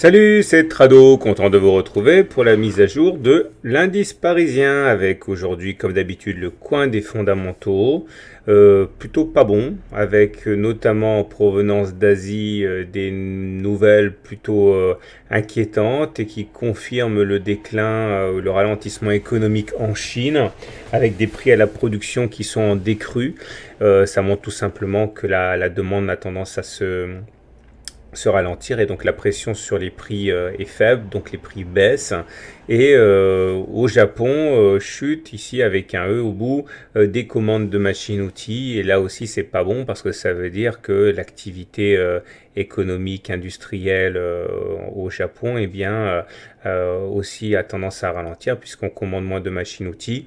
Salut, c'est Trado, content de vous retrouver pour la mise à jour de l'indice parisien avec aujourd'hui comme d'habitude le coin des fondamentaux, plutôt pas bon, avec notamment en provenance d'Asie des nouvelles plutôt inquiétantes et qui confirment le déclin, le ralentissement économique en Chine avec des prix à la production qui sont en décrue. Ça montre tout simplement que la demande a tendance à se ralentir et donc la pression sur les prix est faible, donc les prix baissent. Et au Japon, chute ici avec un E au bout, des commandes de machines-outils. Et là aussi, c'est pas bon parce que ça veut dire que l'activité économique, industrielle au Japon, eh bien, aussi a tendance à ralentir puisqu'on commande moins de machines-outils.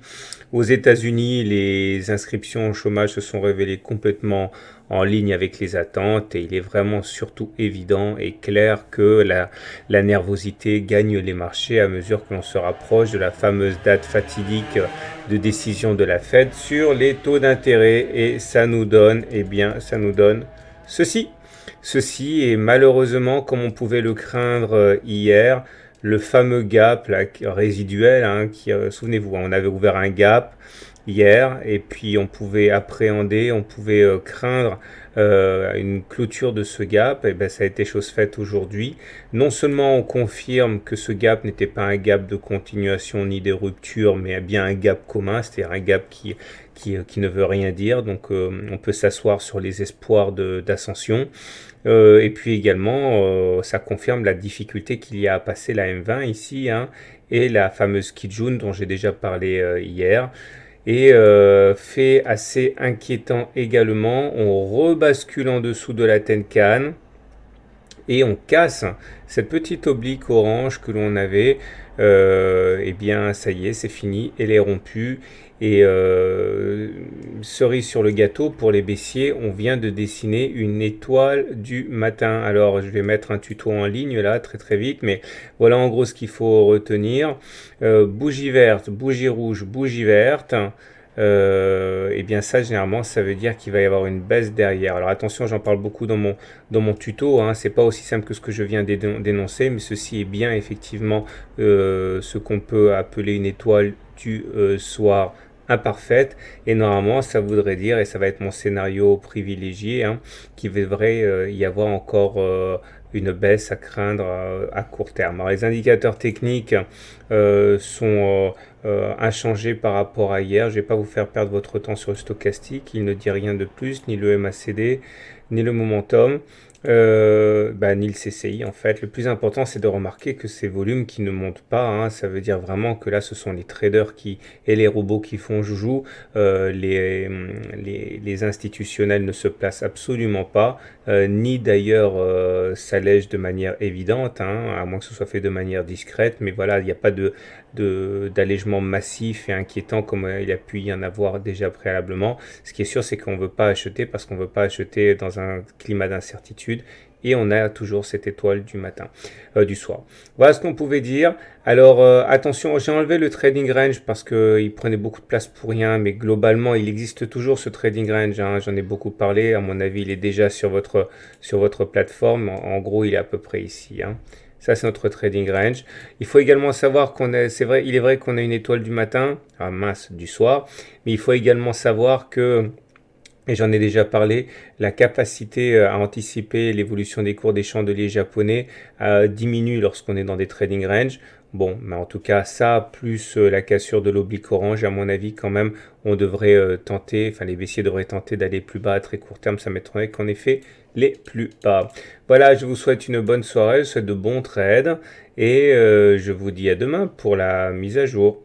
Aux États-Unis, les inscriptions au chômage se sont révélées complètement en ligne avec les attentes et il est vraiment surtout évident et clair que la nervosité gagne les marchés à mesure que l'on se rapproche de la fameuse date fatidique de décision de la Fed sur les taux d'intérêt et ça nous donne, eh bien, ça nous donne ceci. Ceci est malheureusement, comme on pouvait le craindre hier, le fameux gap là, résiduel, hein, souvenez-vous, on avait ouvert un gap hier et puis on pouvait appréhender, on pouvait craindre une clôture de ce gap. Et ben ça a été chose faite aujourd'hui. Non seulement on confirme que ce gap n'était pas un gap de continuation ni de rupture, mais bien un gap commun, c'est-à-dire un gap qui ne veut rien dire. Donc on peut s'asseoir sur les espoirs d'ascension. Et puis également, ça confirme la difficulté qu'il y a à passer la M20 ici, hein, et la fameuse Kijun dont j'ai déjà parlé hier. Et fait assez inquiétant également, on rebascule en dessous de la Tenkan et on casse cette petite oblique orange que l'on avait. Eh bien, ça y est, c'est fini, elle est rompue. Et cerise sur le gâteau, pour les baissiers, on vient de dessiner une étoile du matin. Alors, je vais mettre un tuto en ligne là, très très vite, mais voilà en gros ce qu'il faut retenir. Bougie verte, bougie rouge, bougie verte. Et bien ça généralement ça veut dire qu'il va y avoir une baisse derrière. Alors attention, j'en parle beaucoup dans mon tuto, hein. C'est pas aussi simple que ce que je viens d'énoncer, mais ceci est bien effectivement ce qu'on peut appeler une étoile du soir imparfaite, et normalement ça voudrait dire, et ça va être mon scénario privilégié, hein, qu'il devrait y avoir encore une baisse à craindre à court terme. Alors les indicateurs techniques sont inchangés par rapport à hier. Je ne vais pas vous faire perdre votre temps sur le stochastique, il ne dit rien de plus, ni le MACD, ni le momentum. Ni le CCI en fait. Le plus important c'est de remarquer que ces volumes qui ne montent pas, hein, ça veut dire vraiment que là ce sont les traders et les robots qui font joujou. Les institutionnels ne se placent absolument pas, ni d'ailleurs s'allègent de manière évidente, hein, à moins que ce soit fait de manière discrète, mais voilà, il n'y a pas d'allègement massif et inquiétant comme il a pu y en avoir déjà préalablement. Ce qui est sûr, c'est qu'on ne veut pas acheter parce qu'on ne veut pas acheter dans un climat d'incertitude. Et on a toujours cette étoile du matin, du soir. Voilà ce qu'on pouvait dire. Alors attention, j'ai enlevé le trading range parce qu'il prenait beaucoup de place pour rien, mais globalement il existe toujours ce trading range, hein. J'en ai beaucoup parlé, à mon avis il est déjà sur votre plateforme. En gros il est à peu près ici, hein. Ça c'est notre trading range. Il faut également savoir il est vrai qu'on a une étoile du matin, mince, du soir, mais il faut également savoir que, et j'en ai déjà parlé, la capacité à anticiper l'évolution des cours des chandeliers japonais diminue lorsqu'on est dans des trading range. Bon, mais en tout cas, ça, plus la cassure de l'oblique orange, à mon avis, quand même, on devrait les baissiers devraient tenter d'aller plus bas à très court terme. Ça m'étonnerait qu'en effet, les plus bas. Voilà, je vous souhaite une bonne soirée, je vous souhaite de bons trades, et je vous dis à demain pour la mise à jour.